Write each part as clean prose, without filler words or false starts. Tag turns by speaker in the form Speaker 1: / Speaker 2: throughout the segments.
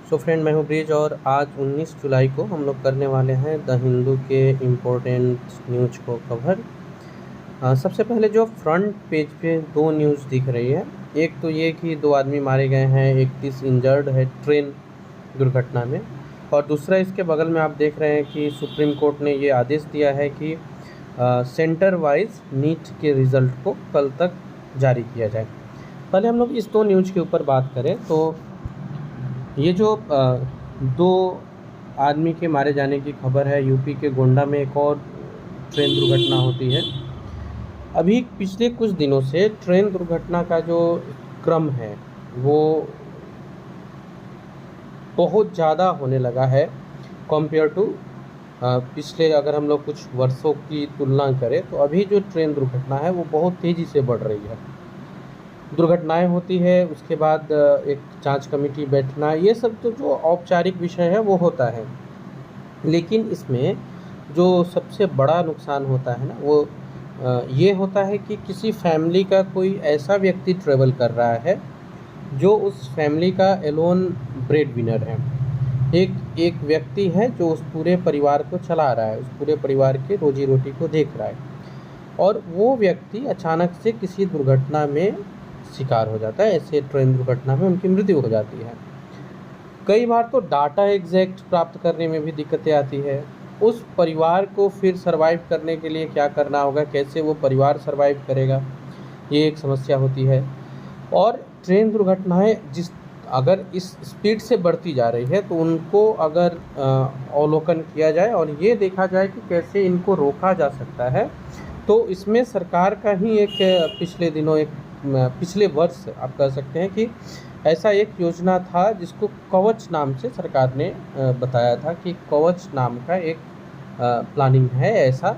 Speaker 1: So friend, मैं हूँ bridge और आज 19 जुलाई को हम लोग करने वाले हैं द हिंदू के इम्पोर्टेंट न्यूज़ को कवर। सबसे पहले जो फ्रंट पेज पे दो न्यूज़ दिख रही है, एक तो ये कि 2 आदमी मारे गए हैं, 31 इंजर्ड है ट्रेन दुर्घटना में, और दूसरा इसके बगल में आप देख रहे हैं कि सुप्रीम कोर्ट ने ये आदेश दिया है कि सेंटर वाइज नीट के रिज़ल्ट को कल तक जारी किया जाए। पहले हम लोग इस दो न्यूज़ के ऊपर बात करें तो ये जो 2 आदमी के मारे जाने की खबर है, यूपी के गोंडा में एक और ट्रेन दुर्घटना होती है। अभी पिछले कुछ दिनों से ट्रेन दुर्घटना का जो क्रम है वो बहुत ज़्यादा होने लगा है कंपेयर टू पिछले, अगर हम लोग कुछ वर्षों की तुलना करें तो अभी जो ट्रेन दुर्घटना है वो बहुत तेज़ी से बढ़ रही है। दुर्घटनाएं होती है, उसके बाद एक जांच कमेटी बैठना, ये सब तो जो औपचारिक विषय है वो होता है, लेकिन इसमें जो सबसे बड़ा नुकसान होता है ना वो ये होता है कि किसी फैमिली का कोई ऐसा व्यक्ति ट्रेवल कर रहा है जो उस फैमिली का एलोन ब्रेड विनर है। एक व्यक्ति है जो उस पूरे परिवार को चला रहा है, उस पूरे परिवार के रोजी रोटी को देख रहा है, और वो व्यक्ति अचानक से किसी दुर्घटना में शिकार हो जाता है। ऐसे ट्रेन दुर्घटना में उनकी मृत्यु हो जाती है। कई बार तो डाटा एग्जैक्ट प्राप्त करने में भी दिक्कतें आती है। उस परिवार को फिर सरवाइव करने के लिए क्या करना होगा, कैसे वो परिवार सरवाइव करेगा, ये एक समस्या होती है। और ट्रेन दुर्घटनाएं अगर इस स्पीड से बढ़ती जा रही है तो उनको अगर अवलोकन किया जाए और ये देखा जाए कि कैसे इनको रोका जा सकता है, तो इसमें सरकार का ही एक पिछले वर्ष आप कह सकते हैं कि ऐसा एक योजना था जिसको कवच नाम से सरकार ने बताया था कि कवच नाम का एक प्लानिंग है ऐसा,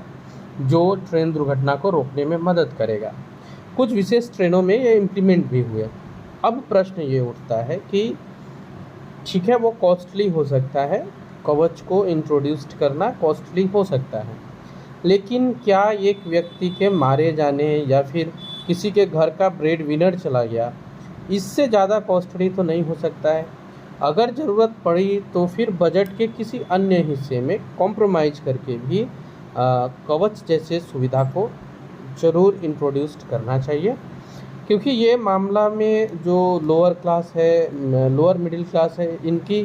Speaker 1: जो ट्रेन दुर्घटना को रोकने में मदद करेगा। कुछ विशेष ट्रेनों में ये इम्प्लीमेंट भी हुए। अब प्रश्न ये उठता है कि ठीक है, वो कॉस्टली हो सकता है, कवच को इंट्रोड्यूस्ड करना कॉस्टली हो सकता है, लेकिन क्या एक व्यक्ति के मारे जाने या फिर किसी के घर का ब्रेड विनर चला गया, इससे ज़्यादा कॉस्टली तो नहीं हो सकता है। अगर ज़रूरत पड़ी तो फिर बजट के किसी अन्य हिस्से में कॉम्प्रोमाइज़ करके भी कवच जैसे सुविधा को ज़रूर इंट्रोड्यूस्ड करना चाहिए, क्योंकि ये मामला में जो लोअर क्लास है, लोअर मिडिल क्लास है, इनकी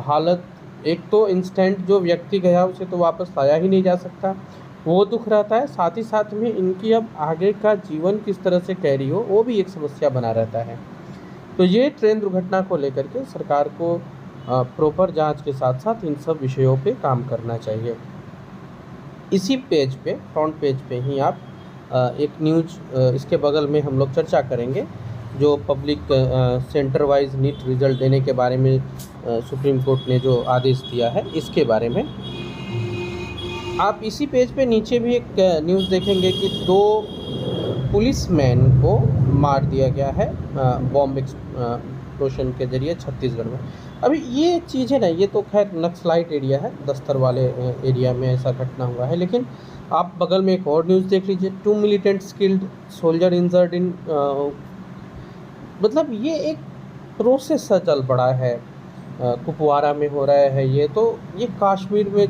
Speaker 1: हालत, एक तो इंस्टेंट जो व्यक्ति गया उसे तो वापस लाया ही नहीं जा सकता, वो दुख रहता है, साथ ही साथ में इनकी अब आगे का जीवन किस तरह से कैरी हो वो भी एक समस्या बना रहता है। तो ये ट्रेन दुर्घटना को लेकर के सरकार को प्रॉपर जांच के साथ साथ इन सब विषयों पे काम करना चाहिए। इसी पेज पे, फ्रंट पेज पे ही आप एक न्यूज़ इसके बगल में हम लोग चर्चा करेंगे, जो public centre wise NEET result देने के बारे में सुप्रीम कोर्ट ने जो आदेश दिया है इसके बारे में। आप इसी पेज पे नीचे भी एक न्यूज़ देखेंगे कि 2 पुलिसमैन को मार दिया गया है बॉम्ब एक्सप्लोशन के जरिए छत्तीसगढ़ में। अभी ये चीज़ है ना, ये तो खैर नक्सलाइट एरिया है, बस्तर वाले एरिया में ऐसा घटना हुआ है, लेकिन आप बगल में एक और न्यूज़ देख लीजिए, 2 militants killed, soldier injured in, मतलब ये एक प्रोसेस सा चल पड़ा है। कुपवारा में हो रहा है ये कश्मीर में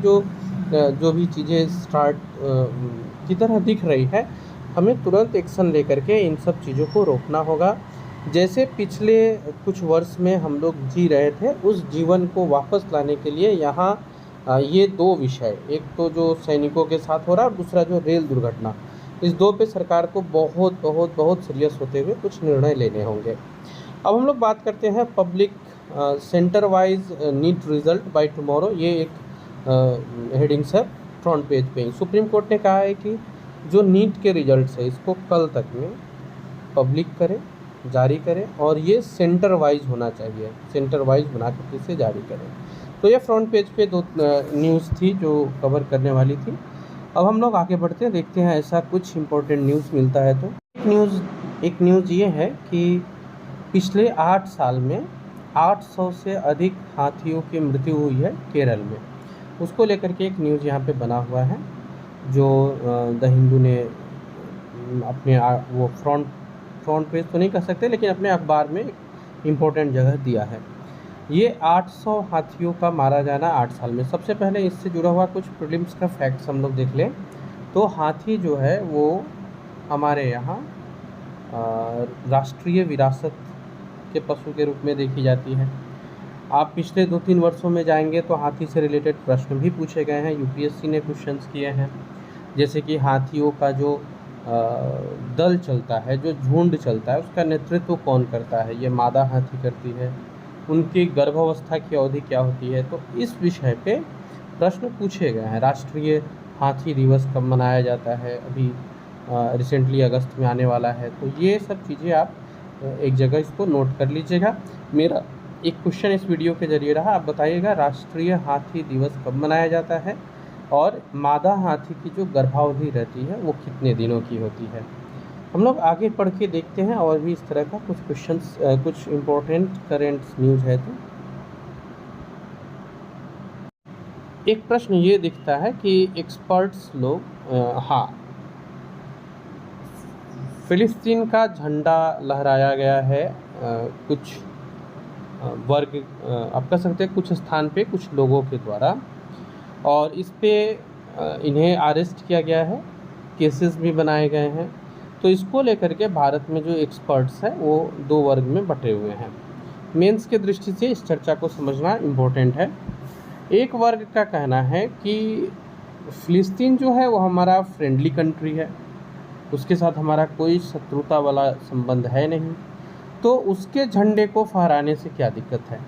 Speaker 1: जो भी चीज़ें स्टार्ट की तरह दिख रही है, हमें तुरंत एक्शन लेकर के इन सब चीज़ों को रोकना होगा। जैसे पिछले कुछ वर्ष में हम लोग जी रहे थे, उस जीवन को वापस लाने के लिए यहाँ ये 2 विषय, एक तो जो सैनिकों के साथ हो रहा है और दूसरा जो रेल दुर्घटना, इस 2 पे सरकार को बहुत बहुत बहुत सीरियस होते हुए कुछ निर्णय लेने होंगे। अब हम लोग बात करते हैं public centre wise NEET result by tomorrow, ये एक हेडिंग्स है फ्रंट पेज पे ही। सुप्रीम कोर्ट ने कहा है कि जो नीट के रिजल्ट्स है इसको कल तक में पब्लिक करें, जारी करें, और ये सेंटर वाइज होना चाहिए, सेंटर वाइज बना करके इसे जारी करें। तो ये फ्रंट पेज पे 2 न्यूज़ थी जो कवर करने वाली थी। अब हम लोग आगे बढ़ते हैं, देखते हैं ऐसा कुछ इम्पोर्टेंट न्यूज़ मिलता है तो। एक न्यूज़ ये है कि पिछले 8 साल में 800 से अधिक हाथियों की मृत्यु हुई है केरल में। उसको लेकर के एक न्यूज़ यहाँ पे बना हुआ है, जो द हिंदू ने अपने वो फ्रंट पेज तो नहीं कह सकते, लेकिन अपने अखबार में इम्पोर्टेंट जगह दिया है। ये 800 हाथियों का मारा जाना 8 साल में। सबसे पहले इससे जुड़ा हुआ कुछ प्रीलिम्स का फैक्ट्स हम लोग देख लें तो हाथी जो है वो हमारे यहाँ राष्ट्रीय विरासत के पशु के रूप में देखी जाती है। आप पिछले 2-3 वर्षों में जाएंगे तो हाथी से रिलेटेड प्रश्न भी पूछे गए हैं, यूपीएससी ने क्वेश्चंस किए हैं। जैसे कि हाथियों का जो दल चलता है, जो झुंड चलता है, उसका नेतृत्व कौन करता है? ये मादा हाथी करती है। उनकी गर्भावस्था की अवधि क्या होती है? तो इस विषय पे प्रश्न पूछे गए हैं। राष्ट्रीय हाथी दिवस कब मनाया जाता है? अभी रिसेंटली अगस्त में आने वाला है। तो ये सब चीज़ें आप एक जगह इसको नोट कर लीजिएगा। मेरा एक क्वेश्चन इस वीडियो के जरिए रहा, आप बताइएगा राष्ट्रीय हाथी दिवस कब मनाया जाता है और मादा हाथी की जो गर्भावधि रहती है वो कितने दिनों की होती है। हम लोग आगे पढ़ के देखते हैं और भी इस तरह का कुछ क्वेश्चंस, कुछ इम्पोर्टेंट करेंट न्यूज़ है। तो एक प्रश्न ये दिखता है कि एक्सपर्ट्स लोग हाँ, फिलिस्तीन का झंडा लहराया गया है कुछ वर्ग, आप कह सकते हैं कुछ स्थान पे कुछ लोगों के द्वारा, और इस पे इन्हें अरेस्ट किया गया है, केसेस भी बनाए गए हैं। तो इसको लेकर के भारत में जो एक्सपर्ट्स हैं वो 2 वर्ग में बटे हुए हैं। मेंस के दृष्टि से इस चर्चा को समझना इम्पोर्टेंट है। एक वर्ग का कहना है कि फिलिस्तीन जो है वो हमारा फ्रेंडली कंट्री है, उसके साथ हमारा कोई शत्रुता वाला संबंध है नहीं, तो उसके झंडे को फहराने से क्या दिक्कत है?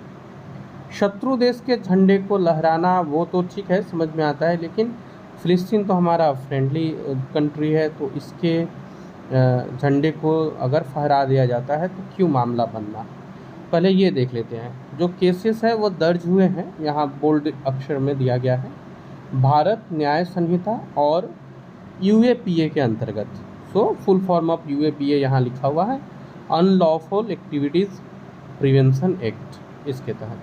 Speaker 1: शत्रु देश के झंडे को लहराना वो तो ठीक है, समझ में आता है, लेकिन फिलिस्तीन तो हमारा फ्रेंडली कंट्री है, तो इसके झंडे को अगर फहरा दिया जाता है तो क्यों मामला बनना? पहले ये देख लेते हैं। जो केसेस है वो दर्ज हुए हैं, यहाँ बोल्ड अक्षर में दिया गया है, भारत न्याय संहिता और यूएपीए के अंतर्गत। So full form of UAPA यहाँ लिखा हुआ है, अनलॉफुल एक्टिविटीज़ प्रिवेंशन एक्ट। इसके तहत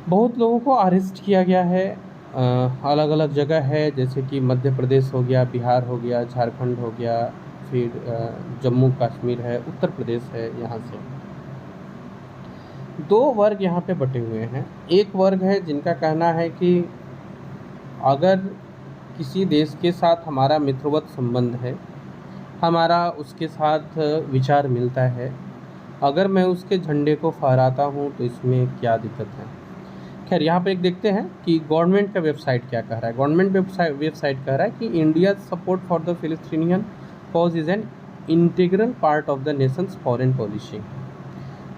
Speaker 1: बहुत लोगों को अरेस्ट किया गया है, अलग अलग जगह है, जैसे कि मध्य प्रदेश हो गया, बिहार हो गया, झारखंड हो गया, फिर जम्मू कश्मीर है, उत्तर प्रदेश है। यहाँ से 2 वर्ग यहाँ पे बटे हुए हैं। एक वर्ग है जिनका कहना है कि अगर किसी देश के साथ हमारा मित्रवत संबंध है, हमारा उसके साथ विचार मिलता है, अगर मैं उसके झंडे को फहराता हूँ तो इसमें क्या दिक्कत है? खैर, यहाँ पे एक देखते हैं कि गवर्नमेंट का वेबसाइट क्या कह रहा है। गवर्नमेंट वेबसाइट कह रहा है कि India support for the फिलिस्तीनियन cause is an integral part of the Nations foreign policy.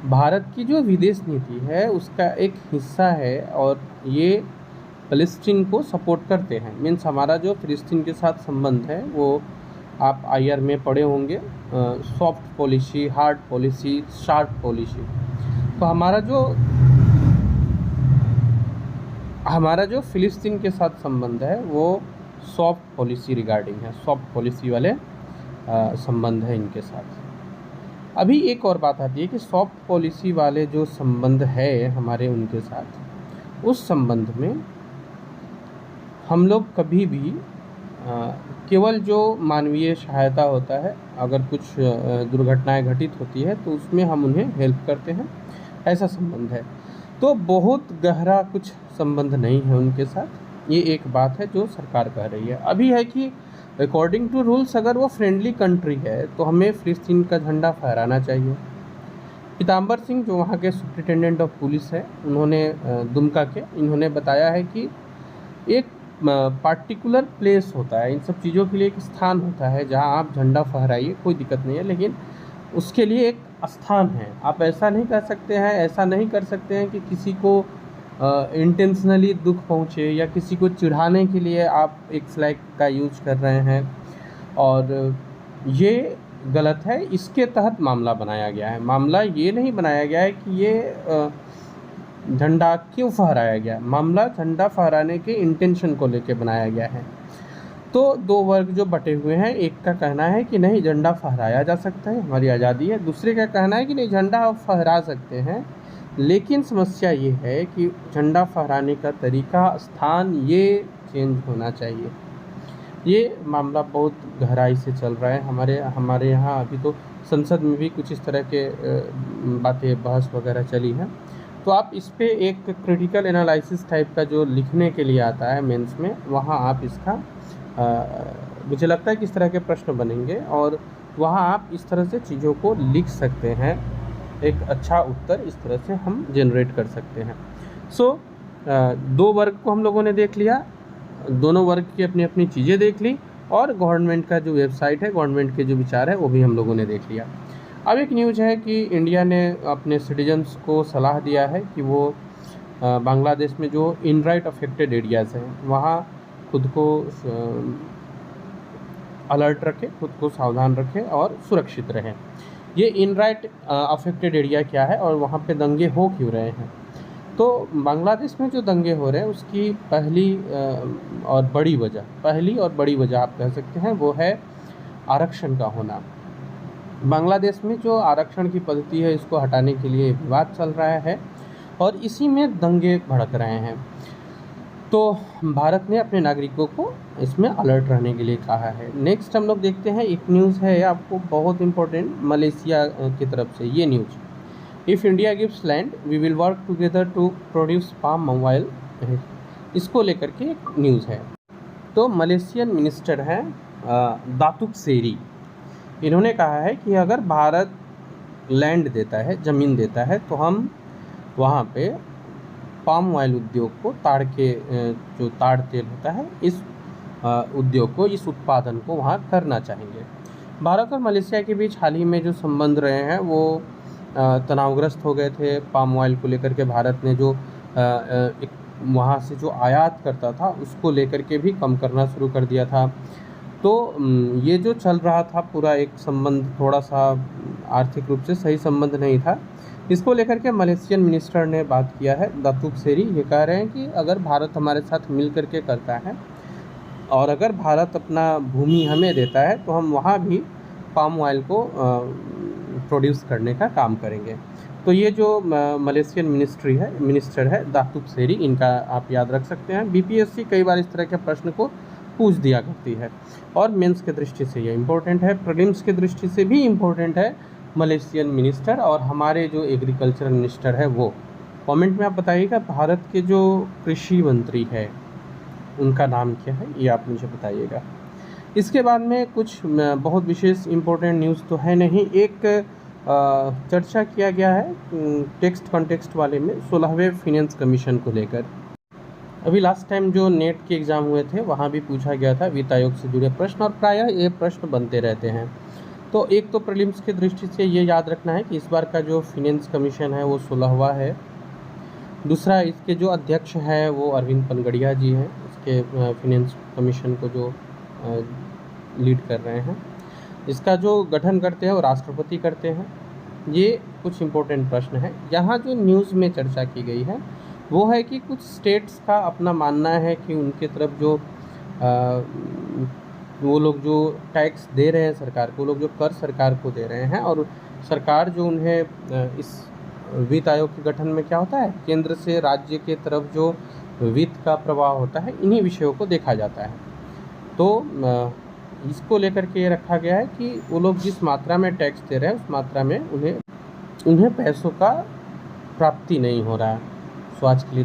Speaker 1: Bharat की जो विदेश नीति है उसका एक हिस्सा है और ये फिलिस्तीन को सपोर्ट करते हैं। मीन्स हमारा जो फिलिस्तीन के साथ संबंध है वो आप आईआर में पढ़े होंगे, soft policy, hard policy, sharp policy. तो हमारा जो फिलिस्तीन के साथ संबंध है वो सॉफ्ट पॉलिसी रिगार्डिंग है, सॉफ्ट पॉलिसी वाले संबंध है इनके साथ। अभी एक और बात आती है कि सॉफ्ट पॉलिसी वाले जो संबंध है हमारे उनके साथ, उस संबंध में हम लोग कभी भी केवल जो मानवीय सहायता होता है, अगर कुछ दुर्घटनाएं घटित होती है तो उसमें हम उन्हें हेल्प करते हैं, ऐसा संबंध है। तो बहुत गहरा कुछ संबंध नहीं है उनके साथ। ये एक बात है जो सरकार कह रही है। अभी है कि अकॉर्डिंग टू रूल्स अगर वो फ्रेंडली कंट्री है तो हमें फिलिस्तीन का झंडा फहराना चाहिए। पीताम्बर सिंह जो वहाँ के सुप्रिटेंडेंट ऑफ पुलिस है, उन्होंने दुमका के, इन्होंने बताया है कि एक पार्टिकुलर प्लेस होता है, इन सब चीज़ों के लिए एक स्थान होता है जहाँ आप झंडा फहराइए, कोई दिक्कत नहीं है, लेकिन उसके लिए एक स्थान है। आप ऐसा नहीं कर सकते हैं, ऐसा नहीं कर सकते हैं कि किसी को इंटेंशनली दुख पहुँचे या किसी को चिढ़ाने के लिए आप एक फ्लैग का यूज कर रहे हैं, और ये गलत है। इसके तहत मामला बनाया गया है। मामला ये नहीं बनाया गया है कि ये झंडा क्यों फहराया गया, मामला झंडा फहराने के इंटेंशन को लेके बनाया गया है। तो 2 वर्ग जो बटे हुए हैं, एक का कहना है कि नहीं झंडा फहराया जा सकता है, हमारी आज़ादी है, दूसरे का कहना है कि नहीं झंडा आप फहरा सकते हैं, लेकिन समस्या ये है कि झंडा फहराने का तरीका, स्थान, ये चेंज होना चाहिए। ये मामला बहुत गहराई से चल रहा है हमारे यहाँ। अभी तो संसद में भी कुछ इस तरह के बातें, बहस वगैरह चली हैं। तो आप इस पे एक क्रिटिकल एनालिसिस टाइप का जो लिखने के लिए आता है मेंस में, वहाँ आप इसका मुझे लगता है कि इस तरह के प्रश्न बनेंगे और वहाँ आप इस तरह से चीज़ों को लिख सकते हैं। एक अच्छा उत्तर इस तरह से हम जनरेट कर सकते हैं। सो 2 वर्ग को हम लोगों ने देख लिया, दोनों वर्ग की अपनी अपनी चीज़ें देख ली और गवर्नमेंट का जो वेबसाइट है, गवर्नमेंट के जो विचार है वो भी हम लोगों ने देख लिया। अब एक न्यूज़ है कि इंडिया ने अपने सिटीजन्स को सलाह दिया है कि वो बांग्लादेश में जो इनराइट अफेक्टेड एरियाज़ हैं वहाँ खुद को अलर्ट रखें, खुद को सावधान रखें और सुरक्षित रहें। ये इनराइट अफेक्टेड एरिया क्या है और वहाँ पे दंगे हो क्यों रहे हैं? तो बांग्लादेश में जो दंगे हो रहे हैं उसकी पहली और बड़ी वजह आप कह सकते हैं वो है आरक्षण का होना। बांग्लादेश में जो आरक्षण की पद्धति है इसको हटाने के लिए विवाद चल रहा है और इसी में दंगे भड़क रहे हैं। तो भारत ने अपने नागरिकों को इसमें अलर्ट रहने के लिए कहा है। नेक्स्ट हम लोग देखते हैं, एक न्यूज़ है आपको बहुत इम्पोर्टेंट मलेशिया की तरफ से ये news, if India gives land we will work together to produce palm oil, इसको लेकर के एक न्यूज़ है। तो मलेशियन मिनिस्टर हैं दातुक सेरी, इन्होंने कहा है कि अगर भारत लैंड देता है, ज़मीन देता है, तो हम वहाँ पे पाम ऑयल उद्योग को जो ताड़ तेल होता है इस उद्योग को, इस उत्पादन को वहाँ करना चाहेंगे। भारत और मलेशिया के बीच हाल ही में जो संबंध रहे हैं वो तनावग्रस्त हो गए थे। पाम ऑयल को लेकर के भारत ने जो एक वहाँ से जो आयात करता था उसको लेकर के भी कम करना शुरू कर दिया था। तो ये जो चल रहा था पूरा एक संबंध थोड़ा सा आर्थिक रूप से सही संबंध नहीं था। इसको लेकर के मलेशियन मिनिस्टर ने बात किया है। दातुक सेरी ये कह रहे हैं कि अगर भारत हमारे साथ मिल करके करता है और अगर भारत अपना भूमि हमें देता है तो हम वहाँ भी पाम ऑयल को प्रोड्यूस करने का काम करेंगे। तो ये जो मलेशियन मिनिस्टर है दातुक सेरी, इनका आप याद रख सकते हैं। बीपीएससी कई बार इस तरह के प्रश्न को पूछ दिया करती है और मेंस के दृष्टि से ये इम्पोर्टेंट है, प्रीलिम्स के दृष्टि से भी इम्पोर्टेंट है मलेशियन मिनिस्टर। और हमारे जो एग्रीकल्चर मिनिस्टर है वो कमेंट में आप बताइएगा भारत के जो कृषि मंत्री है उनका नाम क्या है, ये आप मुझे बताइएगा। इसके बाद में कुछ बहुत विशेष इम्पोर्टेंट न्यूज़ तो है नहीं। एक चर्चा किया गया है टेक्स्ट कॉन्टेक्स्ट वाले में 16वें फिनेंस कमीशन को लेकर। अभी लास्ट टाइम जो नेट के एग्ज़ाम हुए थे वहाँ भी पूछा गया था वित्त आयोग से जुड़े प्रश्न और प्रायः ये प्रश्न बनते रहते हैं। तो एक तो प्रीलिम्स की दृष्टि से ये याद रखना है कि इस बार का जो फिनेंस कमीशन है वो 16वां है। दूसरा, इसके जो अध्यक्ष हैं वो अरविंद पनगड़िया जी हैं, इसके फिनेंस कमीशन को जो लीड कर रहे हैं। इसका जो गठन करते हैं वो राष्ट्रपति करते हैं। ये कुछ इम्पोर्टेंट प्रश्न है। यहाँ जो न्यूज़ में चर्चा की गई है वो है कि कुछ स्टेट्स का अपना मानना है कि उनके तरफ जो वो लोग जो टैक्स दे रहे हैं सरकार को, वो लोग जो कर सरकार को दे रहे हैं और सरकार जो उन्हें इस वित्त आयोग के गठन में क्या होता है, केंद्र से राज्य के तरफ जो वित्त का प्रवाह होता है, इन्हीं विषयों को देखा जाता है। तो इसको लेकर के ये रखा गया है कि वो लोग जिस मात्रा में टैक्स दे रहे हैं उस मात्रा में उन्हें पैसों का प्राप्ति नहीं हो रहा है। सो आज के लिए